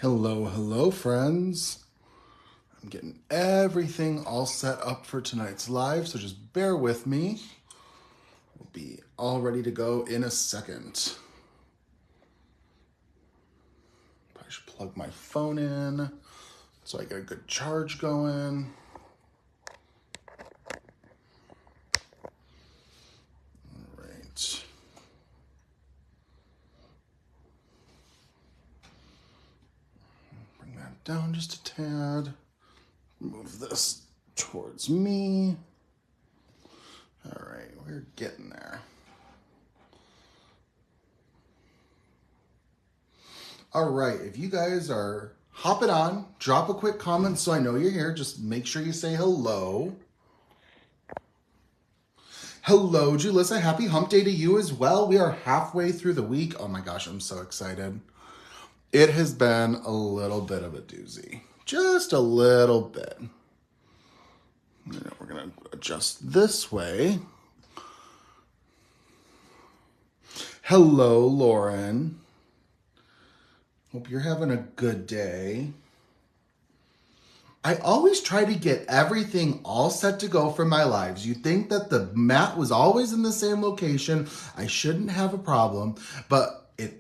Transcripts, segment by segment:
Hello, hello, friends. I'm getting everything all set up for tonight's live, so just bear with me. We'll be all ready to go in a second. Probably should plug my phone in so I get a good charge going. All right. Bring that down just a tad. Move this towards me. All right, we're getting there. All right, if you guys are hopping on, drop a quick comment so I know you're here. Just make sure you say hello. Hello, Julissa. Happy hump day to you as well. We are halfway through the week. Oh my gosh, I'm so excited. It has been a little bit of a doozy. Just a little bit. We're going to adjust this way. Hello, Lauren. Hope you're having a good day. I always try to get everything all set to go for my lives. You think that the mat was always in the same location. I shouldn't have a problem, but it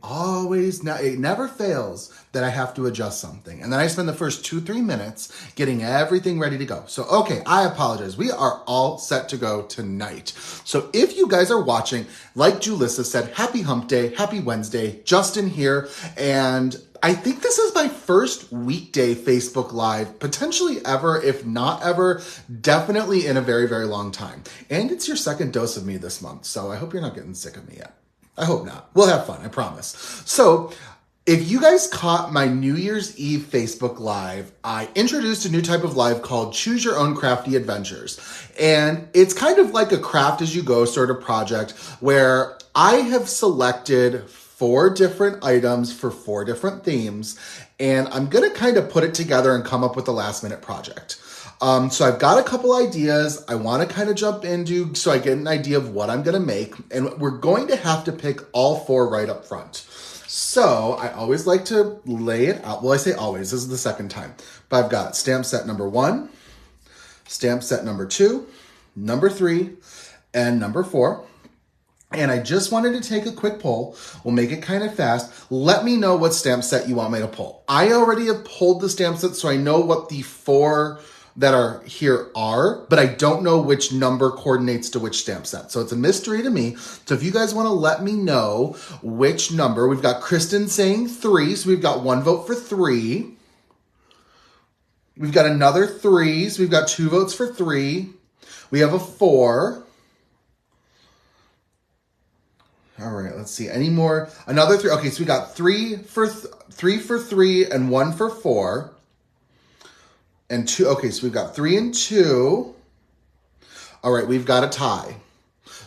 never fails that I have to adjust something. And then I spend the first 2-3 minutes getting everything ready to go. So, okay, I apologize. We are all set to go tonight. So if you guys are watching, like Julissa said, happy hump day, happy Wednesday, Justin here. And I think this is my first weekday Facebook Live, potentially ever, if not ever, definitely in a very, very long time. And it's your second dose of me this month. So I hope you're not getting sick of me yet. I hope not. We'll have fun, I promise. So if you guys caught my New Year's Eve Facebook Live, I introduced a new type of live called Choose Your Own Crafty Adventures. And it's kind of like a craft as you go sort of project where I have selected 4 different items for 4 different themes. And I'm going to kind of put it together and come up with a last minute project. So I've got a couple ideas I want to kind of jump into so I get an idea of what I'm going to make. And we're going to have to pick all 4 right up front. So I always like to lay it out. Well, I say always. This is the second time. But I've got stamp set number 1, stamp set number 2, number 3, and number 4. And I just wanted to take a quick poll. We'll make it kind of fast. Let me know what stamp set you want me to pull. I already have pulled the stamp set, so I know what the 4 that are here are, but I don't know which number coordinates to which stamp set. So it's a mystery to me. So if you guys want to let me know which number, we've got Kristen saying 3, so we've got 1 vote for 3. We've got another 3, so we've got 2 votes for 3. We have a 4. All right, let's see. Any more? Another 3. Okay, so we got 3 for 3 and 1 for 4. And 2. Okay, so we've got 3 and 2. All right, we've got a tie.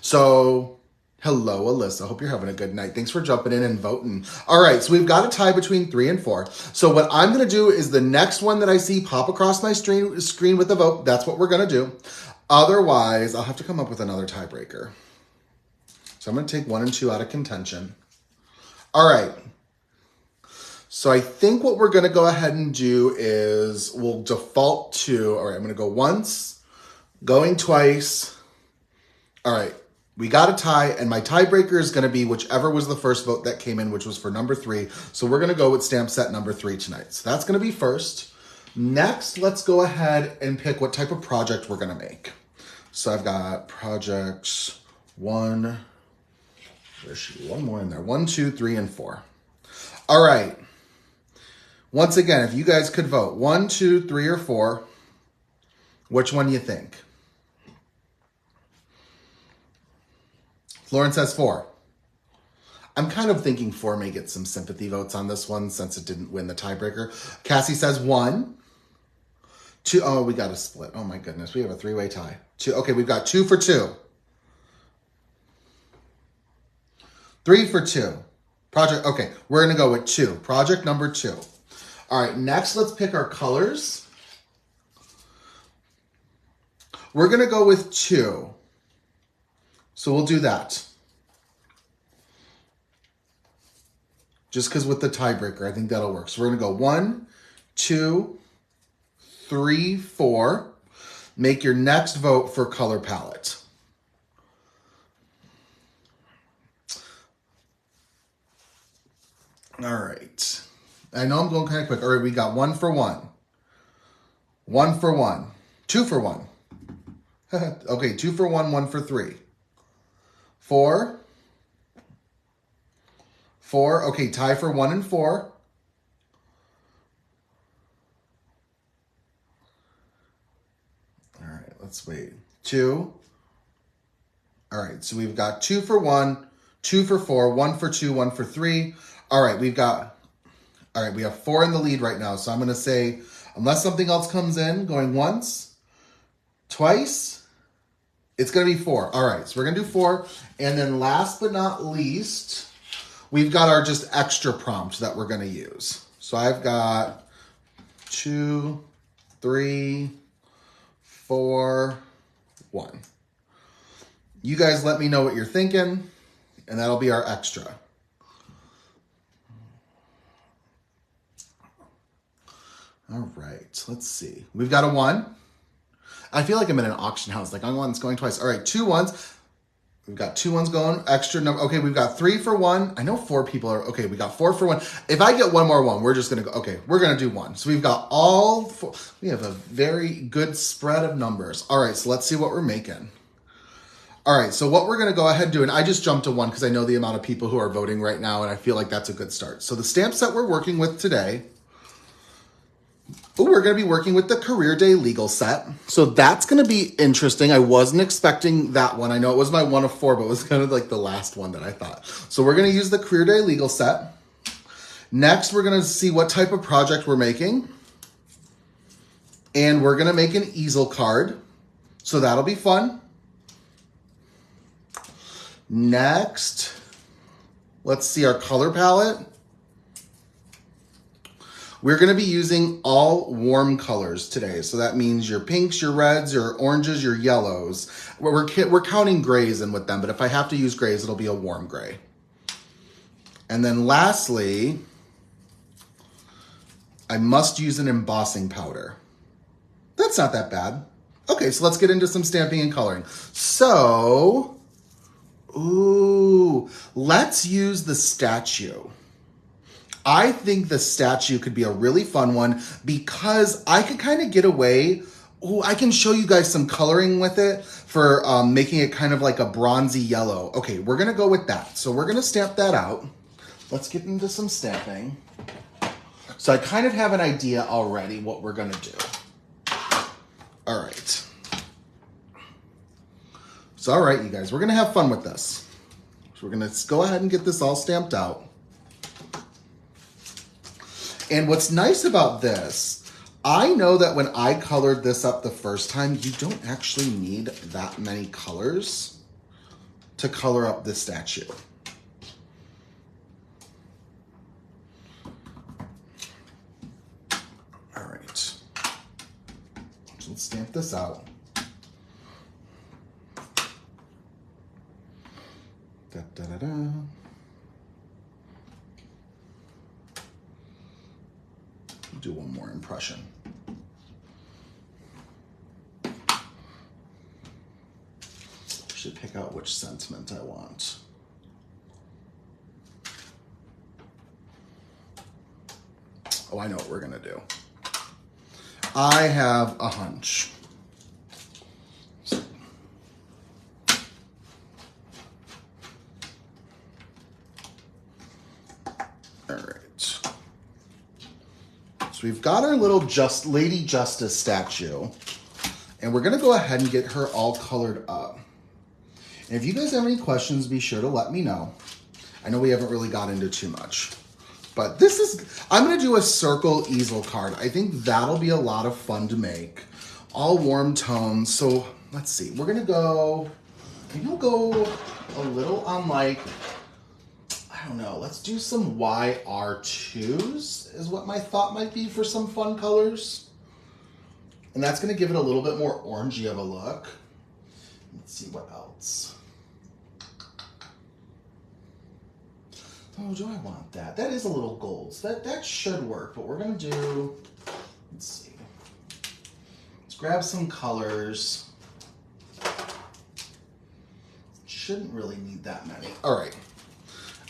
So, hello, Alyssa. Hope you're having a good night. Thanks for jumping in and voting. All right, so we've got a tie between 3 and 4. So what I'm going to do is the next one that I see pop across my screen with the vote, that's what we're going to do. Otherwise, I'll have to come up with another tiebreaker. So I'm going to take 1 and 2 out of contention. All right. So I think what we're going to go ahead and do is we'll default to, all right, I'm going to go once, going twice. All right, we got a tie, and my tiebreaker is going to be whichever was the first vote that came in, which was for number 3. So we're going to go with stamp set number 3 tonight. So that's going to be first. Next, let's go ahead and pick what type of project we're going to make. So I've got projects 1, there should be 1 more in there, 1, 2, 3, and 4. All right. Once again, if you guys could vote 1, 2, 3, or 4, which one do you think? Lauren says 4. I'm kind of thinking 4 may get some sympathy votes on this one since it didn't win the tiebreaker. Cassie says 1. 2. Oh, we got a split. Oh my goodness. We have a 3-way tie. 2. Okay, we've got 2 for 2. 3 for 2. Project. Okay, we're going to go with 2. Project number 2. All right, next let's pick our colors. We're going to go with 2. So we'll do that. just because with the tiebreaker, I think that'll work. So we're gonna go 1, 2, 3, 4. Make your next vote for color palette. All right. I know I'm going kind of quick. All right, we got 1 for 1. 1 for 1. 2 for 1. Okay, 2 for 1, 1 for 3. 4. 4. Okay, tie for 1 and 4. All right, let's wait. 2. All right, so we've got 2 for 1, 2 for 4, 1 for 2, 1 for 3. All right, we have 4 in the lead right now. So I'm going to say, unless something else comes in, going once, twice, it's going to be 4. All right, so we're going to do 4. And then last but not least, we've got our just extra prompt that we're going to use. So I've got 2, 3, 4, 1. You guys let me know what you're thinking, and that'll be our extra. All right, let's see. We've got a 1. I feel like I'm in an auction house. Like I'm one's going twice. All right, 2 1s. We've got 2 1s going. Extra number. Okay, we've got 3 for 1. I know 4 people are. Okay, we got 4 for 1. If I get one more 1, we're just going to go. Okay, we're going to do 1. So we've got all 4. We have a very good spread of numbers. All right, so let's see what we're making. All right, so what we're going to go ahead and do, and I just jumped to 1 because I know the amount of people who are voting right now, and I feel like that's a good start. So the stamp set we're working with today, we're going to be working with the Career Day Legal set. So that's going to be interesting. I wasn't expecting that one. I know it was my 1 of 4, but it was kind of like the last one that I thought. So we're going to use the Career Day Legal set. Next, we're going to see what type of project we're making. And we're going to make an easel card. So that'll be fun. Next, let's see our color palette. We're going to be using all warm colors today. So that means your pinks, your reds, your oranges, your yellows. We're counting grays in with them, but if I have to use grays, it'll be a warm gray. And then lastly, I must use an embossing powder. That's not that bad. Okay, so let's get into some stamping and coloring. So, let's use the statue. I think the statue could be a really fun one because I could kind of get away. I can show you guys some coloring with it for making it kind of like a bronzy yellow. Okay, we're going to go with that. So we're going to stamp that out. Let's get into some stamping. So I kind of have an idea already what we're going to do. All right. So, all right, you guys, we're going to have fun with this. So we're going to go ahead and get this all stamped out. And what's nice about this, I know that when I colored this up the first time, you don't actually need that many colors to color up this statue. All right. So let's stamp this out. Da, da, da, da. Do one more impression. Should pick out which sentiment I want. Oh, I know what we're gonna do. I have a hunch. All right. So we've got our little Lady Justice statue, and we're gonna go ahead and get her all colored up. And if you guys have any questions, be sure to let me know. I know we haven't really got into too much, but I'm gonna do a circle easel card. I think that'll be a lot of fun to make. All warm tones. So let's see, we're gonna go, maybe we'll go a little on like, I don't know, let's do some YR2s is what my thought might be for some fun colors. And that's gonna give it a little bit more orangey of a look. Let's see what else. Oh, do I want that? That is a little gold. So that should work, but we're gonna do, let's see. Let's grab some colors. Shouldn't really need that many. All right,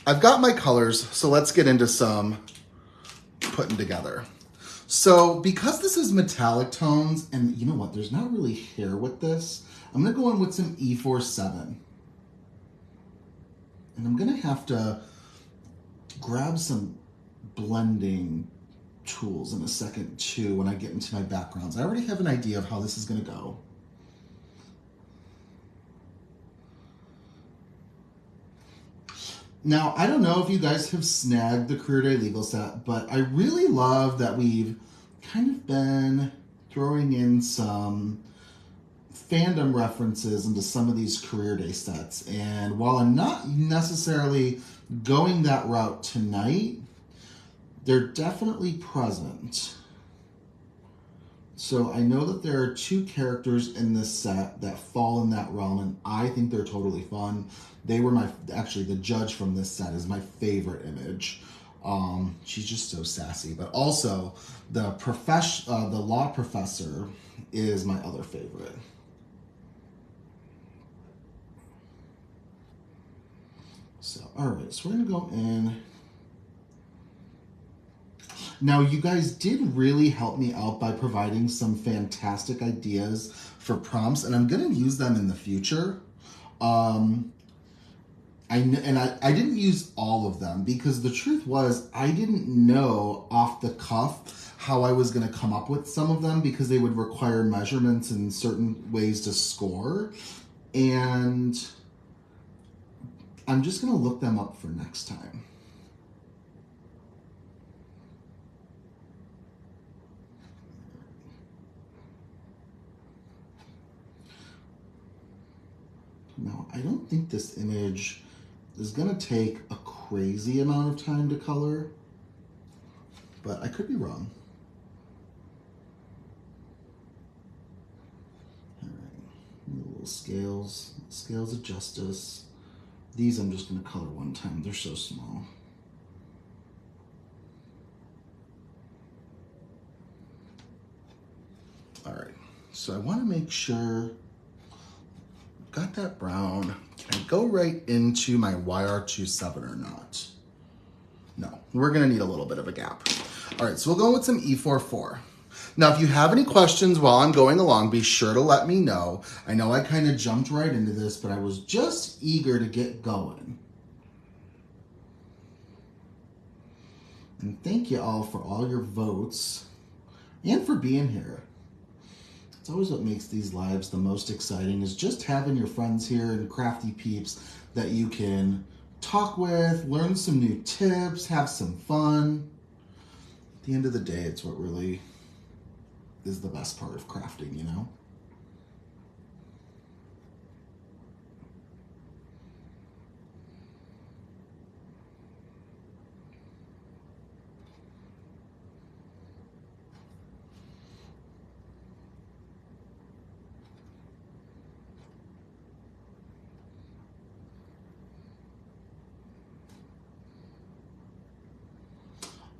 I've got my colors, so let's get into some putting together. So because this is metallic tones, and you know what, there's not really hair with this, I'm gonna go in with some E47. And I'm gonna have to grab some blending tools in a second too when I get into my backgrounds. I already have an idea of how this is gonna go. Now, I don't know if you guys have snagged the Career Day Legal set, but I really love that we've kind of been throwing in some fandom references into some of these Career Day sets. And while I'm not necessarily going that route tonight, they're definitely present. So I know that there are 2 characters in this set that fall in that realm, and I think they're totally fun. They were actually the judge from this set is my favorite image. She's just so sassy, but also the law professor is my other favorite. So, all right, so we're gonna go in. Now, you guys did really help me out by providing some fantastic ideas for prompts, and I'm gonna use them in the future. I didn't use all of them because the truth was I didn't know off the cuff how I was gonna come up with some of them because they would require measurements in certain ways to score. And I'm just gonna look them up for next time. Now, I don't think this image is gonna take a crazy amount of time to color, but I could be wrong. All right, little scales of justice. These I'm just gonna color one time, they're so small. All right, so I wanna make sure got that brown. Can I go right into my YR27 or not? No, we're gonna need a little bit of a gap. All right, so we'll go with some E44. Now, if you have any questions while I'm going along, be sure to let me know. I know I kind of jumped right into this, but I was just eager to get going. And thank you all for all your votes and for being here. It's always what makes these lives the most exciting is just having your friends here and crafty peeps that you can talk with, learn some new tips, have some fun. At the end of the day, it's what really is the best part of crafting, you know?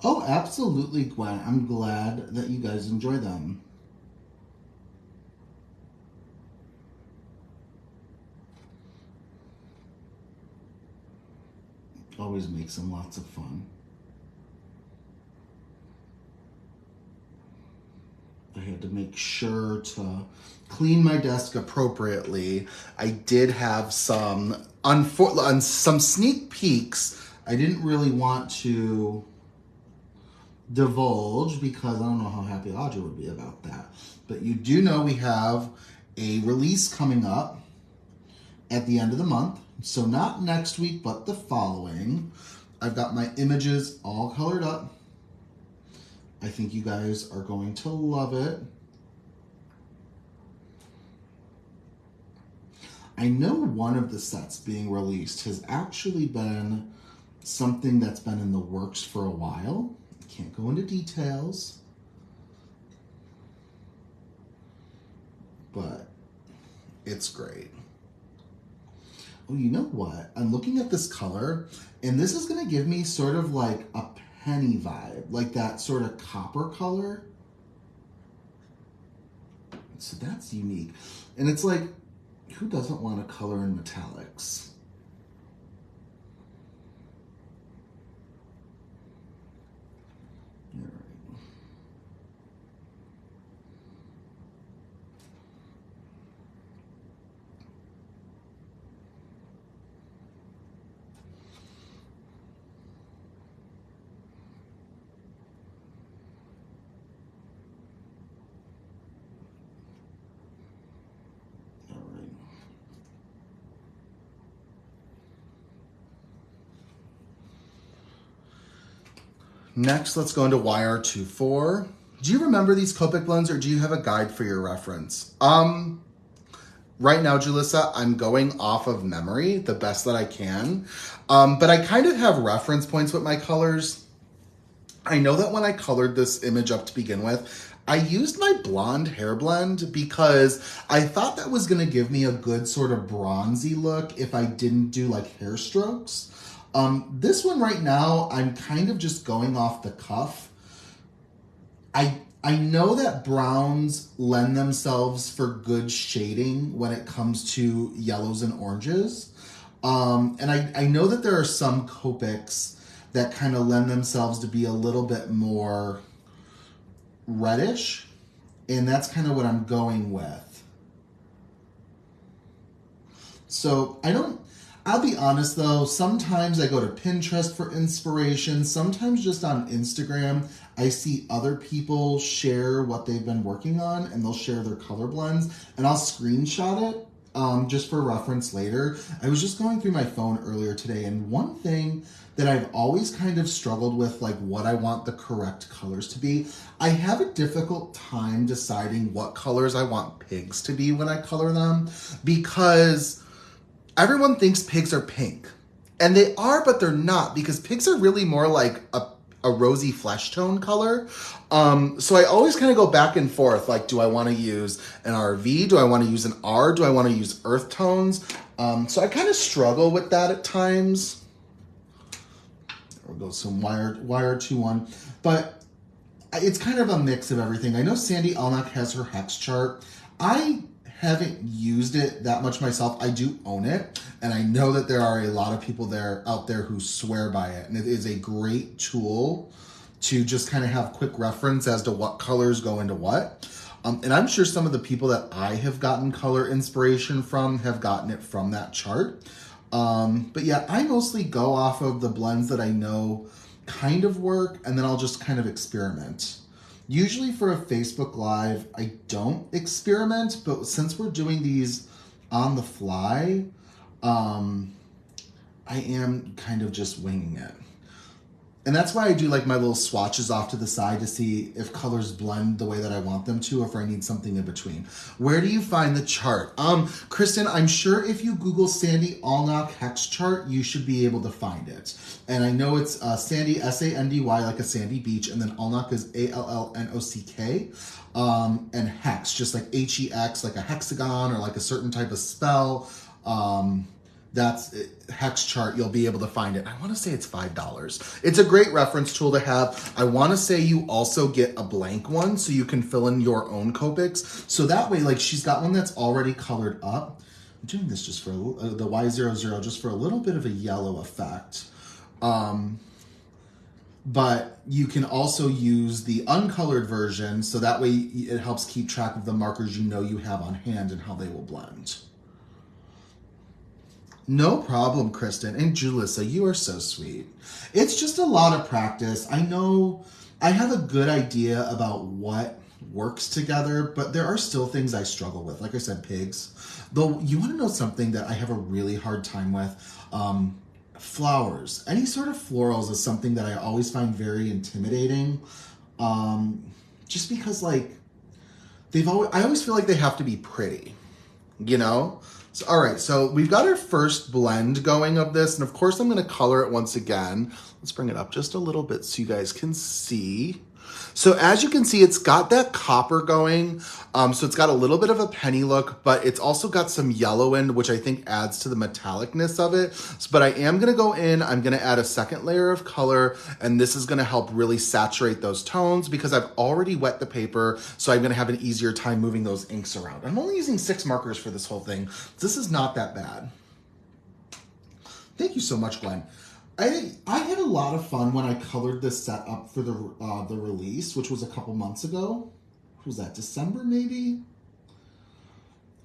Oh, absolutely, Gwen. I'm glad that you guys enjoy them. Always makes them lots of fun. I had to make sure to clean my desk appropriately. I did have some sneak peeks. I didn't really want to divulge because I don't know how happy Audrey would be about that. But you do know we have a release coming up at the end of the month. So not next week, but the following. I've got my images all colored up. I think you guys are going to love it. I know one of the sets being released has actually been something that's been in the works for a while. Can't go into details, but it's great. Oh, you know what? I'm looking at this color, and this is gonna give me sort of like a penny vibe, like that sort of copper color. So that's unique. And it's like, who doesn't want to color in metallics? All right. All right. Next, let's go into YR24. Do you remember these Copic blends, or do you have a guide for your reference? Right now, Julissa, I'm going off of memory, the best that I can. But I kind of have reference points with my colors. I know that when I colored this image up to begin with, I used my blonde hair blend because I thought that was gonna give me a good sort of bronzy look if I didn't do like hair strokes. This one right now, I'm kind of just going off the cuff. I know that browns lend themselves for good shading when it comes to yellows and oranges. And I know that there are some Copics that kind of lend themselves to be a little bit more reddish. And that's kind of what I'm going with. So I'll be honest though, sometimes I go to Pinterest for inspiration. Sometimes just on Instagram, I see other people share what they've been working on and they'll share their color blends and I'll screenshot it just for reference later. I was just going through my phone earlier today, and one thing that I've always kind of struggled with, like what I want the correct colors to be, I have a difficult time deciding what colors I want pigs to be when I color them, because everyone thinks pigs are pink. And they are, but they're not, because pigs are really more like a rosy flesh tone color. So I always kind of go back and forth. Like, do I want to use an RV? Do I want to use an R? Do I want to use earth tones? So I kind of struggle with that at times. There we go, some YR21. But it's kind of a mix of everything. I know Sandy Alnock has her hex chart. I haven't used it that much myself. I do own it, and I know that there are a lot of people out there who swear by it, and it is a great tool to just kind of have quick reference as to what colors go into what. And I'm sure some of the people that I have gotten color inspiration from have gotten it from that chart. But yeah, I mostly go off of the blends that I know kind of work, and then I'll just kind of experiment. Usually for a Facebook Live, I don't experiment, but since we're doing these on the fly, I am kind of just winging it. And that's why I do like my little swatches off to the side to see if colors blend the way that I want them to, or if I need something in between. Where do you find the chart? Kristen, I'm sure if you Google Sandy Alnock hex chart, you should be able to find it. And I know it's Sandy, S-A-N-D-Y, like a sandy beach, and then Alnock is A-L-L-N-O-C-K. And hex, just like H-E-X, like a hexagon or like a certain type of spell. That's it. Hex chart, you'll be able to find it. I want to say it's $5. It's a great reference tool to have. I want to say you also get a blank one so you can fill in your own Copics. So that way, like she's got one that's already colored up. I'm doing this just for the Y00, just for a little bit of a yellow effect. But you can also use the uncolored version, so that way it helps keep track of the markers you know you have on hand and how they will blend. No problem, Kristen. And Julissa, you are so sweet. It's just a lot of practice. I know I have a good idea about what works together, but there are still things I struggle with. Like I said, pigs. Though, you want to know something that I have a really hard time with? Flowers. Any sort of florals is something that I always find very intimidating. Just because, like, I always feel like they have to be pretty, you know? So, all right, so we've got our first blend going of this, and of course I'm gonna color it once again. Let's bring it up just a little bit so you guys can see. So as you can see, it's got that copper going. So it's got a little bit of a penny look, but it's also got some yellow in, which I think adds to the metallicness of it. But I am gonna go in, I'm gonna add a second layer of color, and this is gonna help really saturate those tones because I've already wet the paper, so I'm gonna have an easier time moving those inks around. I'm only using 6 markers for this whole thing. This is not that bad. Thank you so much, Gwen. I had a lot of fun when I colored this set up for the release, which was a couple months ago. What was that, December maybe?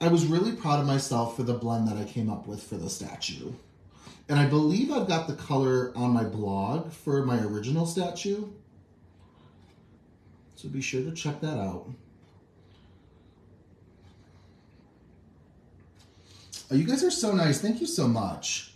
I was really proud of myself for the blend that I came up with for the statue. And I believe I've got the color on my blog for my original statue. So be sure to check that out. Oh, you guys are so nice. Thank you so much.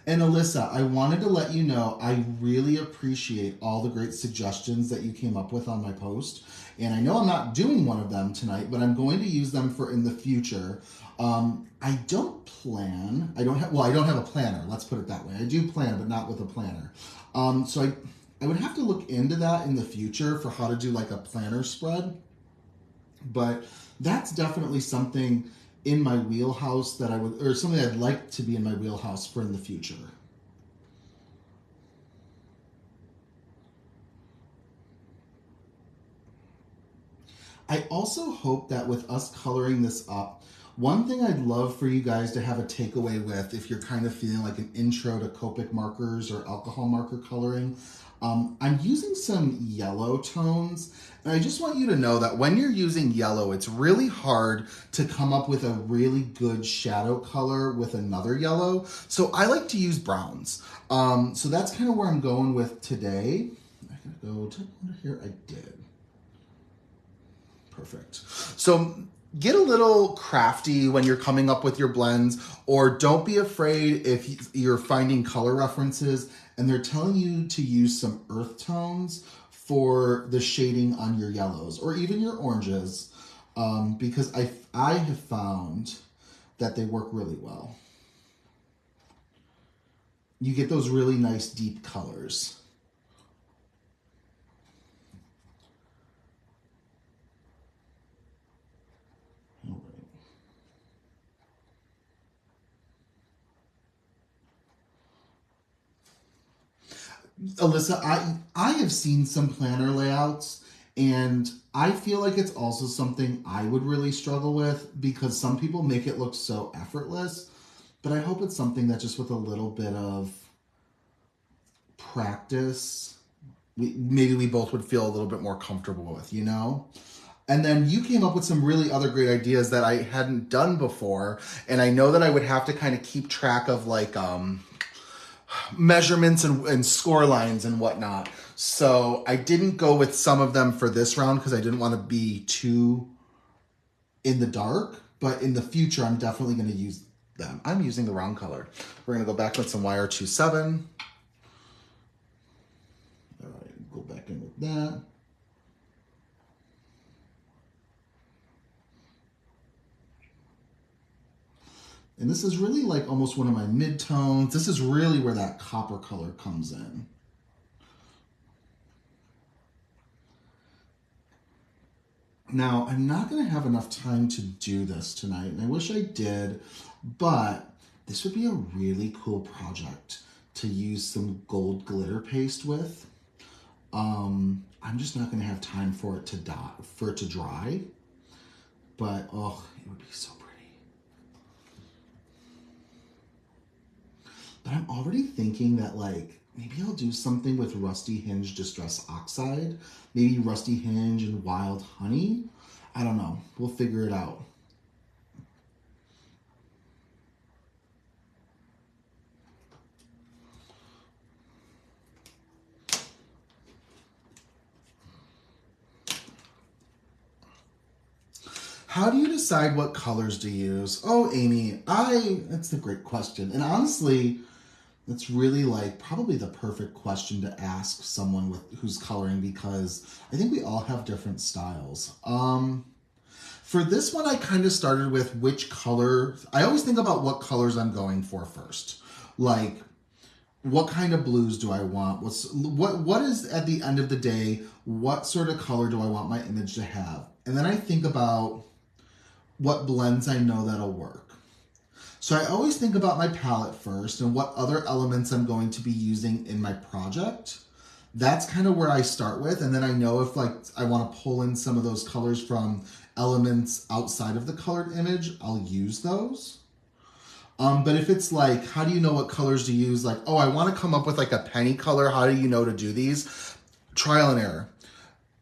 And Alyssa, I wanted to let you know I really appreciate all the great suggestions that you came up with on my post. And I know I'm not doing one of them tonight, but I'm going to use them for in the future. I don't have a planner. Let's put it that way. I do plan, but not with a planner. So I would have to look into that in the future for how to do like a planner spread. But that's definitely something in my wheelhouse that or something I'd like to be in my wheelhouse for in the future. I also hope that with us coloring this up, one thing I'd love for you guys to have a takeaway with, if you're kind of feeling like an intro to Copic markers or alcohol marker coloring, I'm using some yellow tones, and I just want you to know that when you're using yellow, it's really hard to come up with a really good shadow color with another yellow. So I like to use browns. So that's kind of where I'm going with today. I gotta go to under here. I did. Perfect. So get a little crafty when you're coming up with your blends, or don't be afraid if you're finding color references and they're telling you to use some earth tones for the shading on your yellows or even your oranges, because I have found that they work really well. You get those really nice deep colors. Alyssa, I have seen some planner layouts, and I feel like it's also something I would really struggle with because some people make it look so effortless, but I hope it's something that just with a little bit of practice, maybe we both would feel a little bit more comfortable with, you know? And then you came up with some really other great ideas that I hadn't done before, and I know that I would have to kind of keep track of like, measurements and score lines and whatnot. So I didn't go with some of them for this round because I didn't want to be too in the dark, but in the future, I'm definitely going to use them. I'm using the wrong color. We're going to go back with some YR27. All right, go back in with that. And this is really like almost one of my mid-tones. This is really where that copper color comes in. Now, I'm not going to have enough time to do this tonight, and I wish I did, but this would be a really cool project to use some gold glitter paste with. I'm just not going to have time for it to dry, but oh, it would be so pretty. But I'm already thinking that like, maybe I'll do something with Rusty Hinge Distress Oxide. Maybe Rusty Hinge and Wild Honey. I don't know. We'll figure it out. How do you decide what colors to use? Oh, Amy, that's a great question. And honestly, that's really like probably the perfect question to ask someone who's coloring, because I think we all have different styles. For this one, I kind of started with which color. I always think about what colors I'm going for first. Like, what kind of blues do I want? What is at the end of the day, what sort of color do I want my image to have? And then I think about what blends I know that'll work. So I always think about my palette first and what other elements I'm going to be using in my project. That's kind of where I start with, and then I know if like I want to pull in some of those colors from elements outside of the colored image, I'll use those. But if it's like, how do you know what colors to use? Like, oh, I want to come up with like a penny color. How do you know to do these? Trial and error.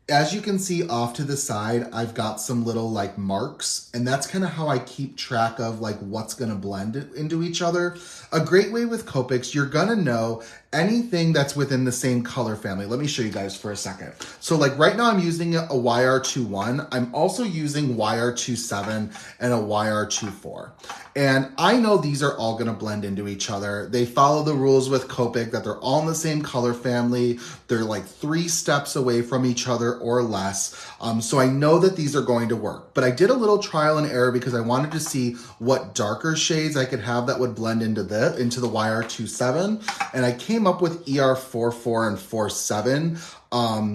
As you can see off to the side, I've got some little like marks, and that's kind of how I keep track of like what's going to blend into each other. A great way with Copics, you're going to know anything that's within the same color family. Let me show you guys for a second. So like right now I'm using a YR21. I'm also using YR27 and a YR24. And I know these are all going to blend into each other. They follow the rules with Copic that they're all in the same color family. They're like 3 steps away from each other or less. So I know that these are going to work. But I did a little trial and error because I wanted to see what darker shades I could have that would blend into the YR27. And I came up with ER44 and 47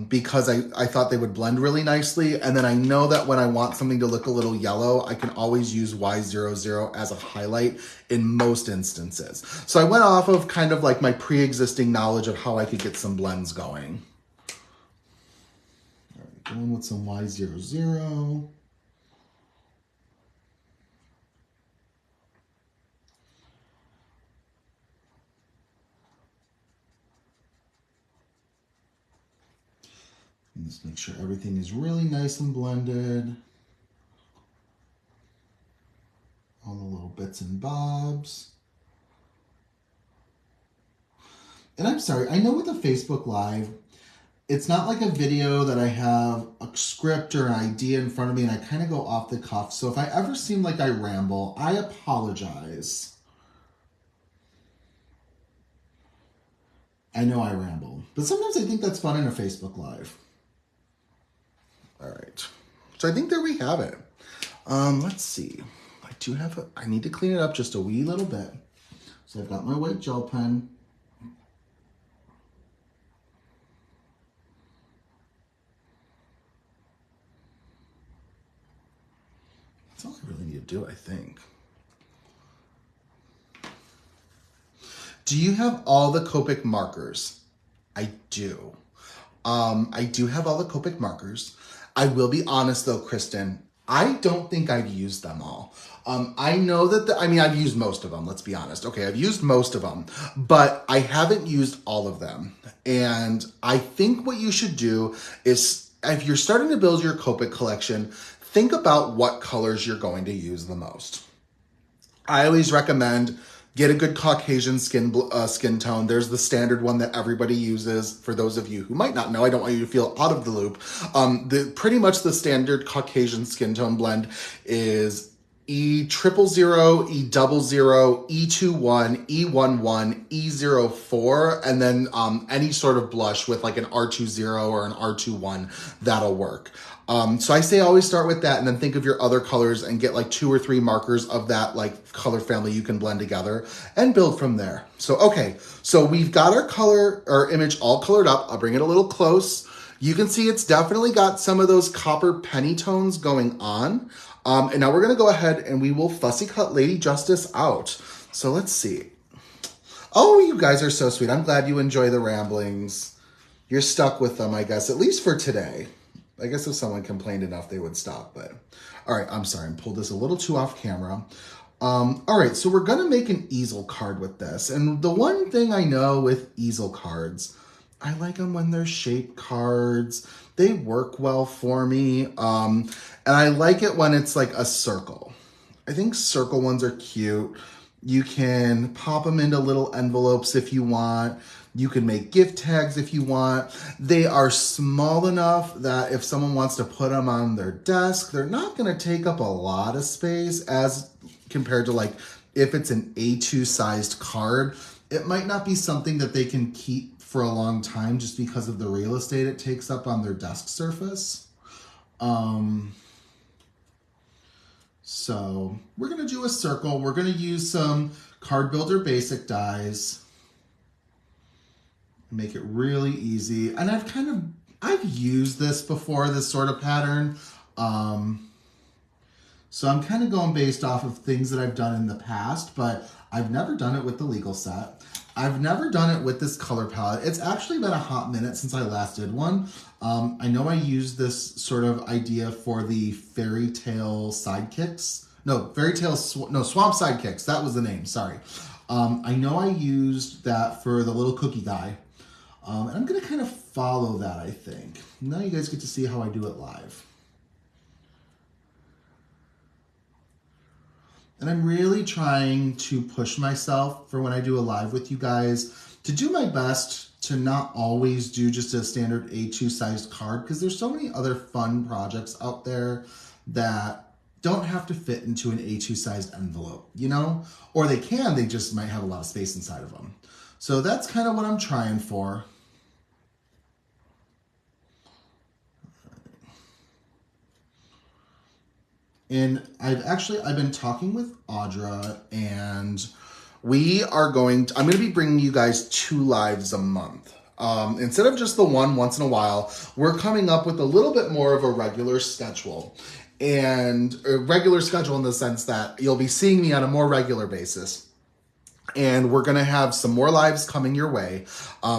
because I thought they would blend really nicely. And then I know that when I want something to look a little yellow, I can always use Y00 as a highlight in most instances. So I went off of kind of like my pre-existing knowledge of how I could get some blends going. All right, going with some Y00. And just make sure everything is really nice and blended. All the little bits and bobs. And I'm sorry, I know with a Facebook Live, it's not like a video that I have a script or an idea in front of me and I kind of go off the cuff. So if I ever seem like I ramble, I apologize. I know I ramble, but sometimes I think that's fun in a Facebook Live. All right, so I think there we have it. Let's see. I need to clean it up just a wee little bit. So I've got my white gel pen. That's all I really need to do, I think. Do you have all the Copic markers? I do. I do have all the Copic markers. I will be honest though, Kristen, I don't think I've used them all. I know that, I've used most of them, let's be honest. Okay, I've used most of them, but I haven't used all of them. And I think what you should do is, if you're starting to build your Copic collection, think about what colors you're going to use the most. I always recommend get a good Caucasian skin tone. There's the standard one that everybody uses. For those of you who might not know, I don't want you to feel out of the loop. Pretty much the standard Caucasian skin tone blend is E0000, E00, E21, E11, E04, and then any sort of blush with like an R20 or an R21, that'll work. So I say always start with that and then think of your other colors and get like 2 or 3 markers of that like color family you can blend together and build from there. So, okay, so we've got our image all colored up. I'll bring it a little close. You can see it's definitely got some of those copper penny tones going on. And now we're gonna go ahead and we will fussy cut Lady Justice out. So let's see. Oh, you guys are so sweet. I'm glad you enjoy the ramblings. You're stuck with them, I guess, at least for today. I guess if someone complained enough, they would stop, but all right, I'm sorry, I pulled this a little too off camera. All right, so we're gonna make an easel card with this. And the one thing I know with easel cards, I like them when they're shaped cards. They work well for me. And I like it when it's like a circle. I think circle ones are cute. You can pop them into little envelopes if you want. You can make gift tags if you want. They are small enough that if someone wants to put them on their desk, they're not gonna take up a lot of space as compared to like if it's an A2 sized card. It might not be something that they can keep for a long time just because of the real estate it takes up on their desk surface. So we're gonna do a circle. We're gonna use some Card Builder basic dies. Make it really easy. And I've used this before, this sort of pattern. So I'm kind of going based off of things that I've done in the past, but I've never done it with the legal set. I've never done it with this color palette. It's actually been a hot minute since I last did one. I know I used this sort of idea for the fairy tale sidekicks. No, swamp sidekicks. That was the name, sorry. I know I used that for the little cookie guy. And I'm gonna kind of follow that, I think. Now you guys get to see how I do it live. And I'm really trying to push myself for when I do a live with you guys to do my best to not always do just a standard A2 sized card, because there's so many other fun projects out there that don't have to fit into an A2 sized envelope, you know? Or they can, they just might have a lot of space inside of them. So that's kind of what I'm trying for. And I've been talking with Audra, and I'm going to be bringing you guys 2 lives a month. Instead of just the one once in a while, we're coming up with a little bit more of a regular schedule. And a regular schedule in the sense that you'll be seeing me on a more regular basis. And we're going to have some more lives coming your way.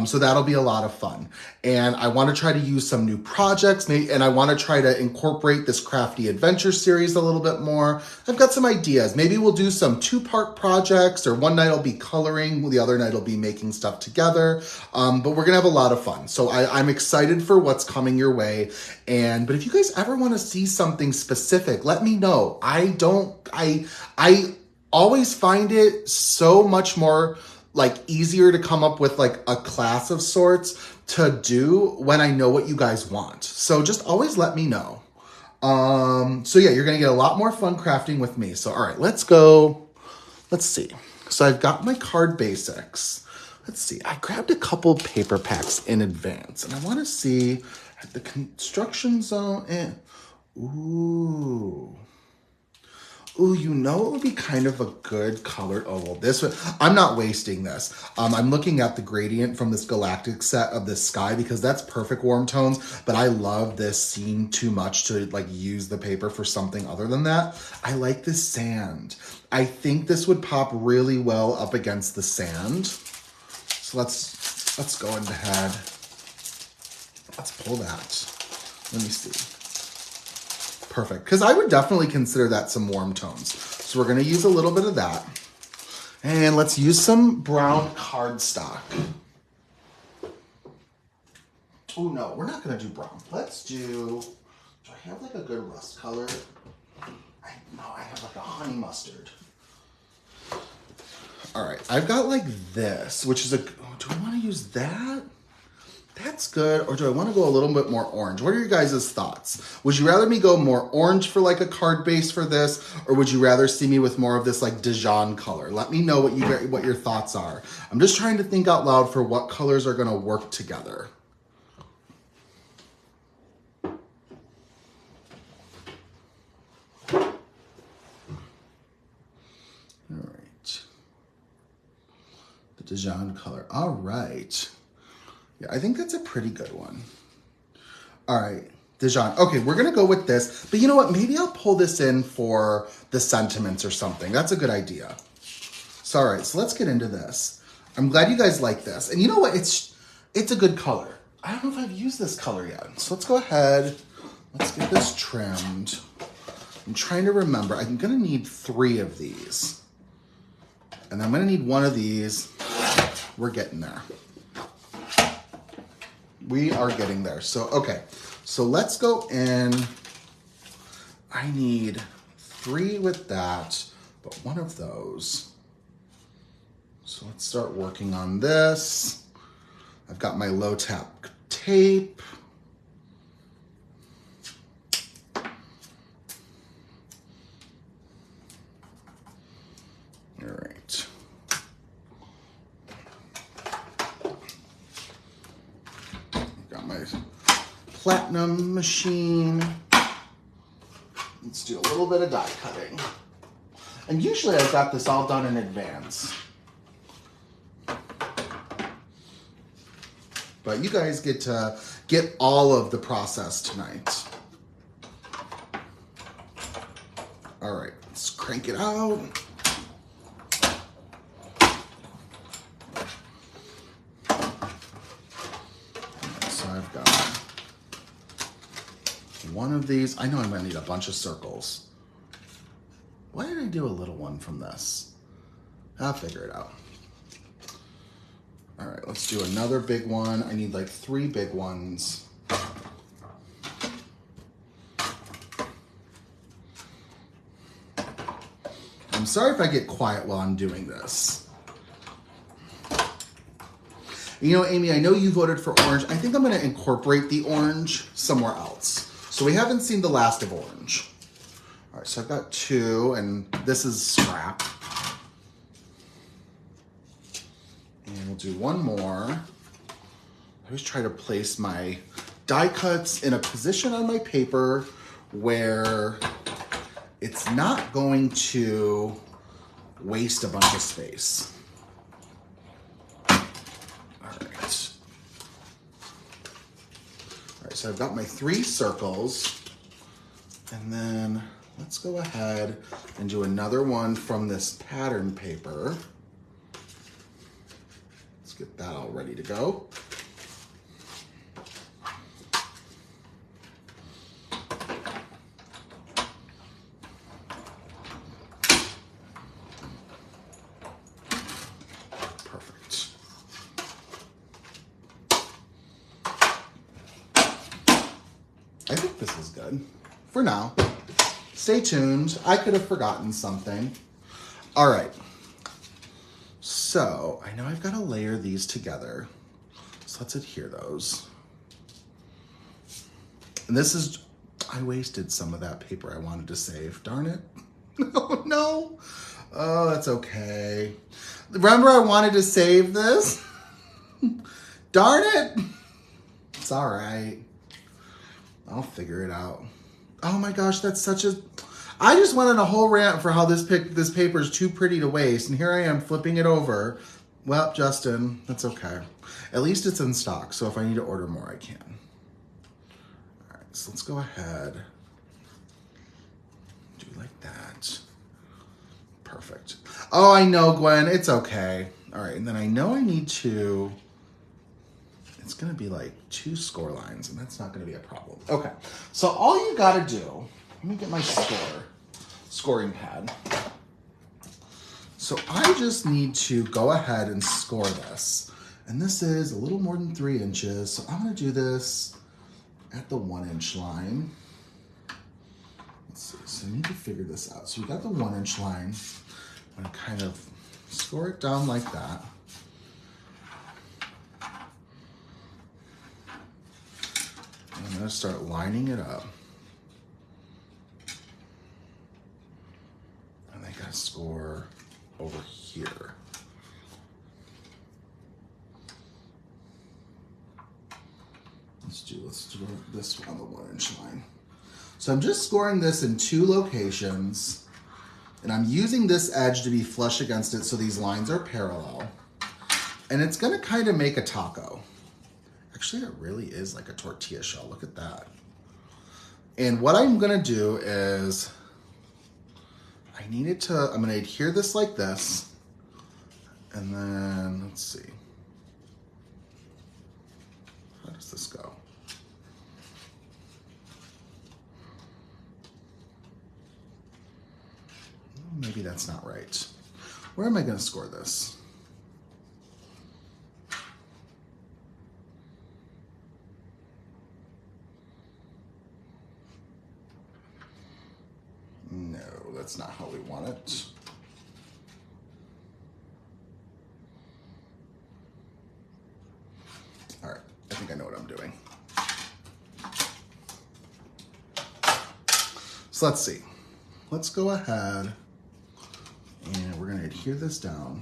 So that'll be a lot of fun. And I want to try to use some new projects, and I want to try to incorporate this Crafty Adventure series a little bit more. I've got some ideas. Maybe we'll do some 2-part projects, or one night I'll be coloring, the other night I'll be making stuff together. But we're going to have a lot of fun. So I'm excited for what's coming your way. But if you guys ever want to see something specific, let me know. I always find it so much more easier to come up with a class of sorts to do when I know what you guys want. So just always let me know. So yeah, you're going to get a lot more fun crafting with me. So all right, let's go. Let's see. So I've got my card basics. Let's see. I grabbed a couple paper packs in advance, and I want to see the construction zone. Ooh, you know it would be kind of a good color. Oh, well, this one, I'm not wasting this. I'm looking at the gradient from this galactic set of the sky, because that's perfect warm tones, but I love this scene too much to use the paper for something other than that. I like this sand. I think this would pop really well up against the sand. So let's go ahead. Let's pull that. Let me see. Perfect, because I would definitely consider that some warm tones. So we're going to use a little bit of that. And let's use some brown cardstock. Oh no, we're not going to do brown. Let's do I have a good rust color? I have a honey mustard. All right, I've got this, which is do I want to use that? That's good. Or do I want to go a little bit more orange? What are your guys' thoughts? Would you rather me go more orange for a card base for this? Or would you rather see me with more of this Dijon color? Let me know what your thoughts are. I'm just trying to think out loud for what colors are going to work together. All right. The Dijon color. All right. Yeah, I think that's a pretty good one. All right, Dijon. Okay, we're going to go with this. But you know what? Maybe I'll pull this in for the sentiments or something. That's a good idea. So, all right, so let's get into this. I'm glad you guys like this. And you know what? It's a good color. I don't know if I've used this color yet. So let's go ahead. Let's get this trimmed. I'm trying to remember. I'm going to need 3 of these. And I'm going to need 1 of these. We're getting there. We are getting there. So, okay. So let's go in. I need 3 with that, but 1 of those. So let's start working on this. I've got my low tap tape. All right. My platinum machine. Let's do a little bit of die cutting. And usually I've got this all done in advance. But you guys get to get all of the process tonight. All right, let's crank it out. So I've got one of these. I know I'm gonna need a bunch of circles. Why did I do a little one from this? I'll figure it out. All right, let's do another big one. I need like 3 big ones. I'm sorry if I get quiet while I'm doing this. You know, Amy, I know you voted for orange. I think I'm gonna incorporate the orange somewhere else. So we haven't seen the last of orange. All right, so I've got 2, and this is scrap. And we'll do one more. I always try to place my die cuts in a position on my paper where it's not going to waste a bunch of space. All right. All right, so I've got my 3 circles. And then let's go ahead and do another one from this pattern paper. Let's get that all ready to go. Perfect. I think this is good for now. Stay tuned. I could have forgotten something. All right. So I know I've got to layer these together. So let's adhere those. And this is, I wasted some of that paper I wanted to save. Darn it. Oh, no. Oh, that's okay. Remember I wanted to save this? Darn it. It's all right. I'll figure it out. Oh my gosh, that's such a... I just went on a whole rant for how this paper is too pretty to waste, and here I am flipping it over. Well, Justin, that's okay. At least it's in stock, so if I need to order more, I can. All right, so let's go ahead. Do like that. Perfect. Oh, I know, Gwen, it's okay. All right, and then I know I need to... It's gonna be like 2 score lines, and that's not gonna be a problem. Okay, so all you gotta do, let me get my scoring pad. So I just need to go ahead and score this. And this is a little more than 3 inches. So I'm gonna do this at the 1 inch line. Let's see, so I need to figure this out. So we got the 1 inch line. I'm gonna kind of score it down like that. I'm gonna start lining it up. And I gotta score over here. Let's do this on the 1 inch line. So I'm just scoring this in 2 locations, and I'm using this edge to be flush against it so these lines are parallel. And it's gonna kind of make a taco. Actually, it really is like a tortilla shell. Look at that. And what I'm gonna do is, I'm gonna adhere this like this. And then, let's see. How does this go? Maybe that's not right. Where am I gonna score this? No, that's not how we want it. All right, I think I know what I'm doing. So let's see. Let's go ahead and we're gonna adhere this down.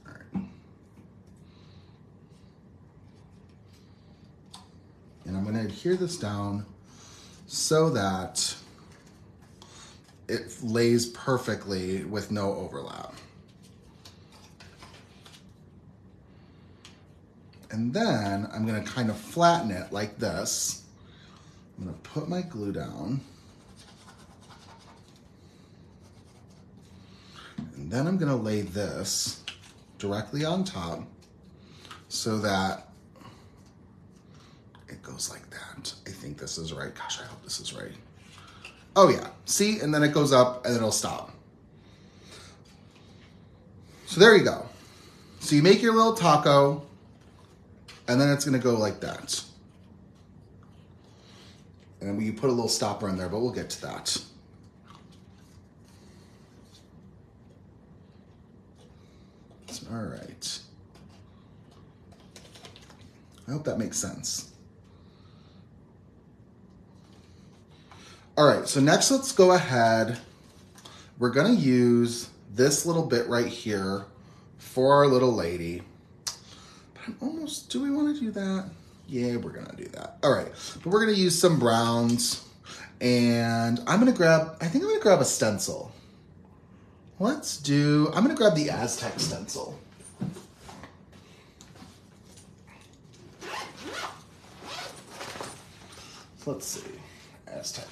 All right. And I'm gonna adhere this down so that it lays perfectly with no overlap. And then I'm gonna kind of flatten it like this. I'm gonna put my glue down. And then I'm gonna lay this directly on top so that it goes like that. I think this is right. Gosh, I hope this is right. Oh yeah, see, and then it goes up and it'll stop. So there you go. So you make your little taco, and then it's gonna go like that. And then we put a little stopper in there, but we'll get to that. All right. I hope that makes sense. All right, so next let's go ahead. We're gonna use this little bit right here for our little lady. But I'm almost, do we wanna do that? Yeah, we're gonna do that. All right, but we're gonna use some browns, and I think I'm gonna grab a stencil. I'm gonna grab the Aztec stencil. So let's see, Aztec.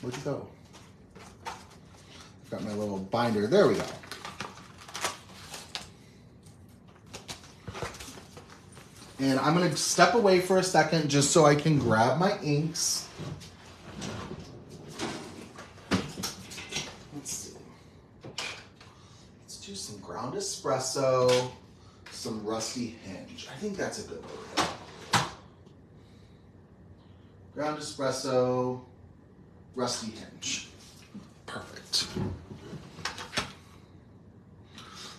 Where'd you go? I've got my little binder, there we go. And I'm gonna step away for a second just so I can grab my inks. Let's see. Let's do some ground espresso, some rusty hinge. I think that's a good way to go. Ground espresso, rusty hinge. Perfect.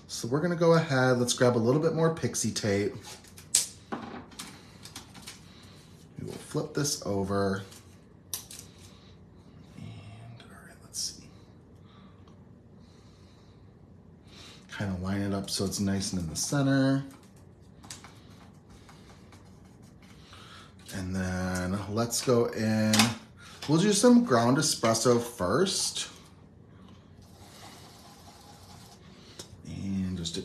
So we're gonna go ahead, let's grab a little bit more pixie tape. We will flip this over. And all right, let's see. Kind of line it up so it's nice and in the center. And then let's go in. We'll do some ground espresso first. And just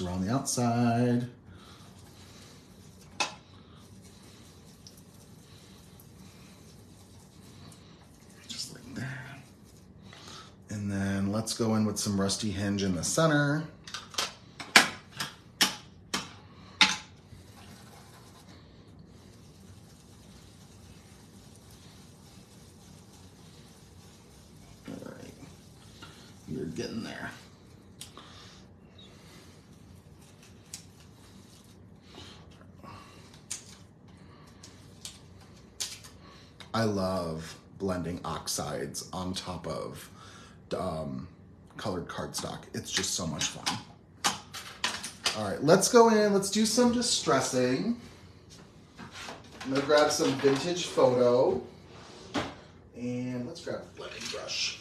around the outside. Just like that. And then let's go in with some rusty hinge in the center. You're getting there. I love blending oxides on top of colored cardstock. It's just so much fun. All right, let's go in. Let's do some distressing. I'm gonna grab some vintage photo, and let's grab a blending brush.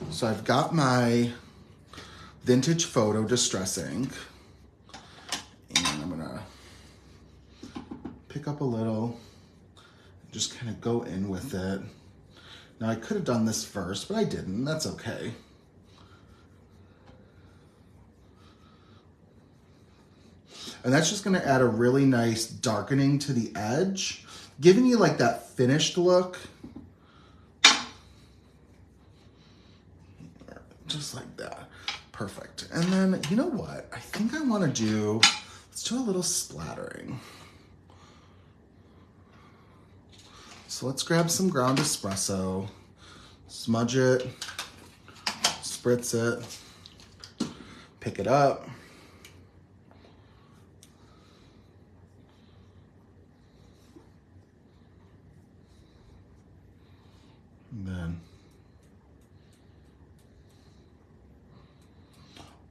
So I've got my vintage photo distressing, and I'm gonna pick up a little, just kind of go in with it. Now I could have done this first, but I didn't, that's okay. And that's just gonna add a really nice darkening to the edge, giving you like that finished look. Just like that. Perfect. And then, you know what? I think I want to do, let's do a little splattering. So let's grab some ground espresso, smudge it, spritz it, pick it up. And then,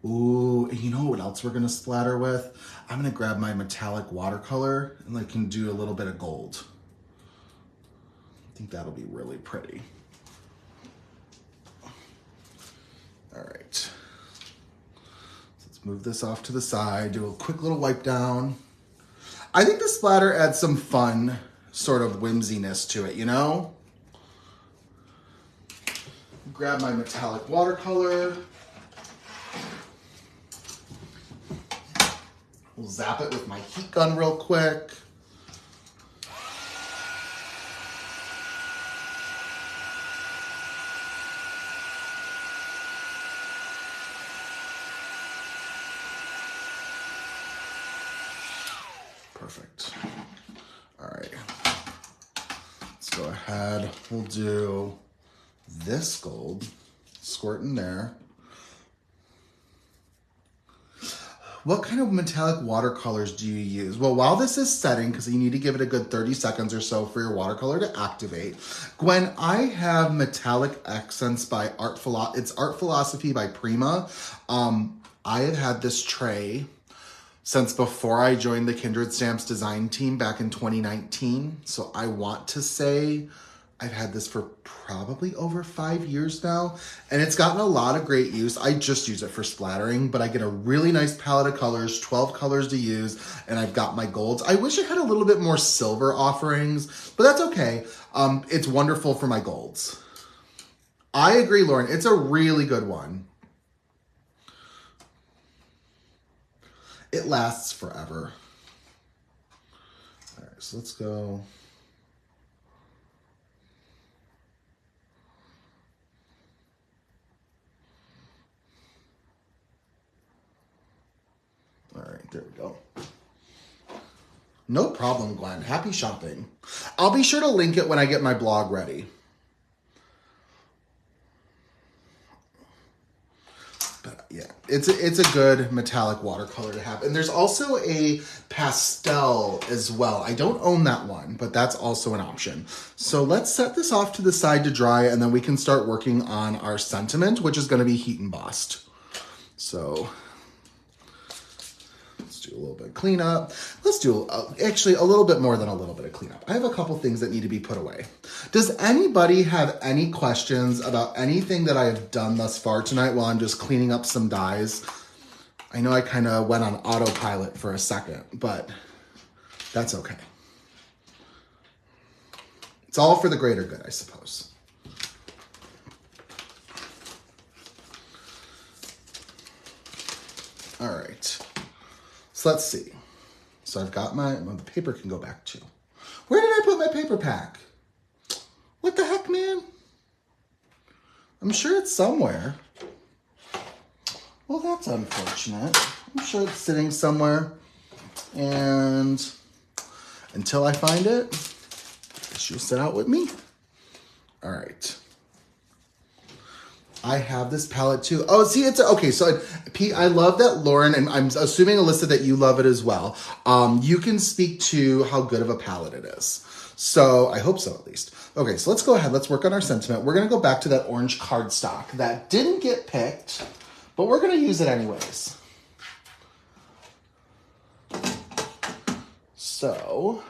ooh, you know what else we're gonna splatter with? I'm gonna grab my metallic watercolor and I can do a little bit of gold. I think that'll be really pretty. All right. So let's move this off to the side, do a quick little wipe down. I think the splatter adds some fun sort of whimsiness to it, you know? Grab my metallic watercolor. We'll zap it with my heat gun real quick. Perfect. All right. Let's go ahead. We'll do this gold. Squirt in there. What kind of metallic watercolors do you use? Well, while this is setting, because you need to give it a good 30 seconds or so for your watercolor to activate, Gwen, I have Metallic Accents by Art Philosophy by Prima. I have had this tray since before I joined the Kindred Stamps design team back in 2019. So I want to say I've had this for probably over 5 years now, and it's gotten a lot of great use. I just use it for splattering, but I get a really nice palette of colors, 12 colors to use, and I've got my golds. I wish it had a little bit more silver offerings, but that's okay. It's wonderful for my golds. I agree, Lauren. It's a really good one. It lasts forever. All right, so let's go. All right, there we go. No problem, Glenn. Happy shopping. I'll be sure to link it when I get my blog ready. But yeah, it's a good metallic watercolor to have. And there's also a pastel as well. I don't own that one, but that's also an option. So let's set this off to the side to dry, and then we can start working on our sentiment, which is going to be heat embossed. So let's do a little bit of cleanup. Let's do actually a little bit more than a little bit of cleanup. I have a couple things that need to be put away. Does anybody have any questions about anything that I have done thus far tonight while I'm just cleaning up some dies? I know I kind of went on autopilot for a second, but that's okay. It's all for the greater good, I suppose. All right. So let's see. So I've got the paper can go back too. Where did I put my paper pack? What the heck, man? I'm sure it's somewhere. Well, that's unfortunate. I'm sure it's sitting somewhere. And until I find it, I guess you'll sit out with me. All right. I have this palette too. Oh, see, it's okay. So, Pete, I love that, Lauren, and I'm assuming, Alyssa, that you love it as well. You can speak to how good of a palette it is. So, I hope so, at least. Okay, so let's go ahead. Let's work on our sentiment. We're going to go back to that orange cardstock that didn't get picked, but we're going to use it anyways. So,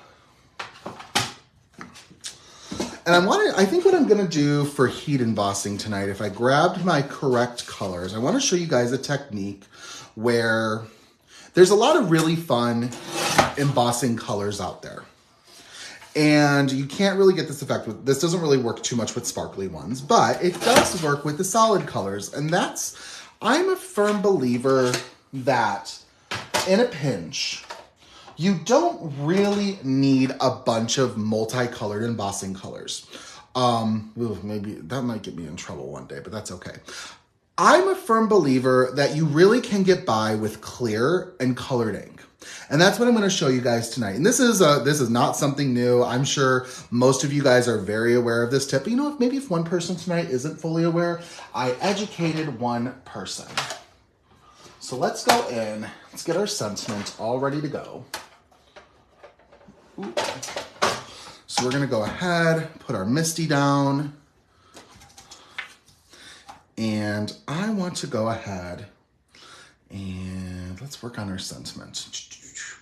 and I think what I'm going to do for heat embossing tonight, if I grabbed my correct colors, I want to show you guys a technique where there's a lot of really fun embossing colors out there. And you can't really get this effect with, this doesn't really work too much with sparkly ones, but it does work with the solid colors. And I'm a firm believer that in a pinch, you don't really need a bunch of multicolored embossing colors. Maybe that might get me in trouble one day, but that's okay. I'm a firm believer that you really can get by with clear and colored ink. And that's what I'm going to show you guys tonight. And this is not something new. I'm sure most of you guys are very aware of this tip. But you know, maybe if one person tonight isn't fully aware, I educated one person. So let's go in. Let's get our sentiment all ready to go. Ooh. So we're going to go ahead, put our Misty down. And I want to go ahead and let's work on our sentiment.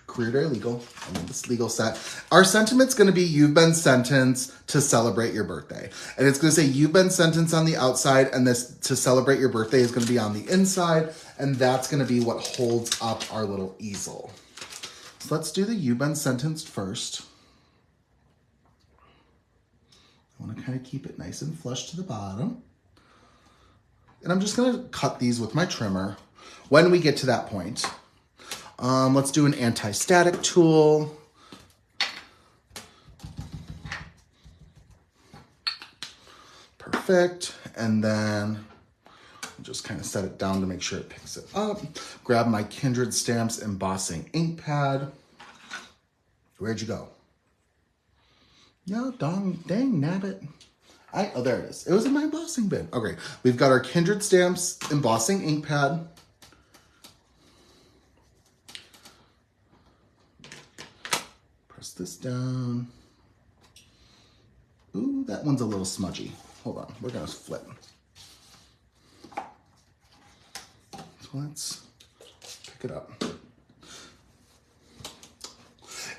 Career Day Legal. I mean, this legal set. Our sentiment's going to be, you've been sentenced to celebrate your birthday. And it's going to say you've been sentenced on the outside, and this to celebrate your birthday is going to be on the inside. And that's going to be what holds up our little easel. So let's do the you've been sentenced first. I want to kind of keep it nice and flush to the bottom. And I'm just going to cut these with my trimmer when we get to that point. Let's do an anti-static tool. Perfect. And then just kind of set it down to make sure it picks it up. Grab my Kindred Stamps Embossing ink pad. Where'd you go? No, dang nabbit. Oh, there it is. It was in my embossing bin. Okay, we've got our Kindred Stamps Embossing ink pad. Press this down. Ooh, that one's a little smudgy. Hold on, we're gonna flip. So let's pick it up.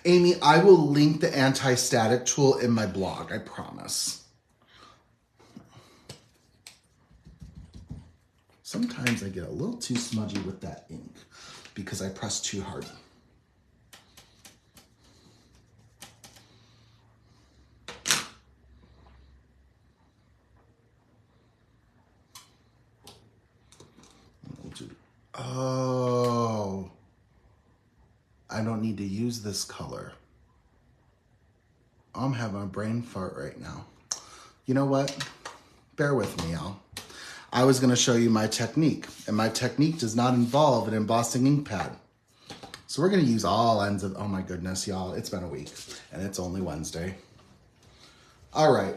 Amy, I will link the anti-static tool in my blog, I promise. Sometimes I get a little too smudgy with that ink because I press too hard. Oh, I don't need to use this color. I'm having a brain fart right now. You know what? Bear with me, y'all. I was gonna show you my technique, and my technique does not involve an embossing ink pad. So we're gonna use all ends of, oh my goodness, y'all, it's been a week, and it's only Wednesday. All right,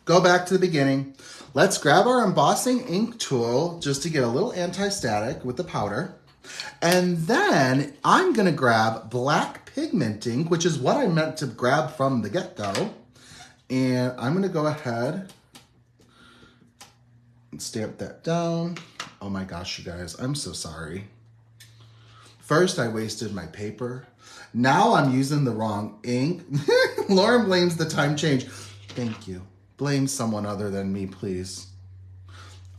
go back to the beginning. Let's grab our embossing ink tool just to get a little anti-static with the powder. And then I'm gonna grab black pigment ink, which is what I meant to grab from the get-go. And I'm gonna go ahead and stamp that down. Oh my gosh, you guys, I'm so sorry. First, I wasted my paper. Now I'm using the wrong ink. Lauren blames the time change. Thank you. Blame someone other than me, please.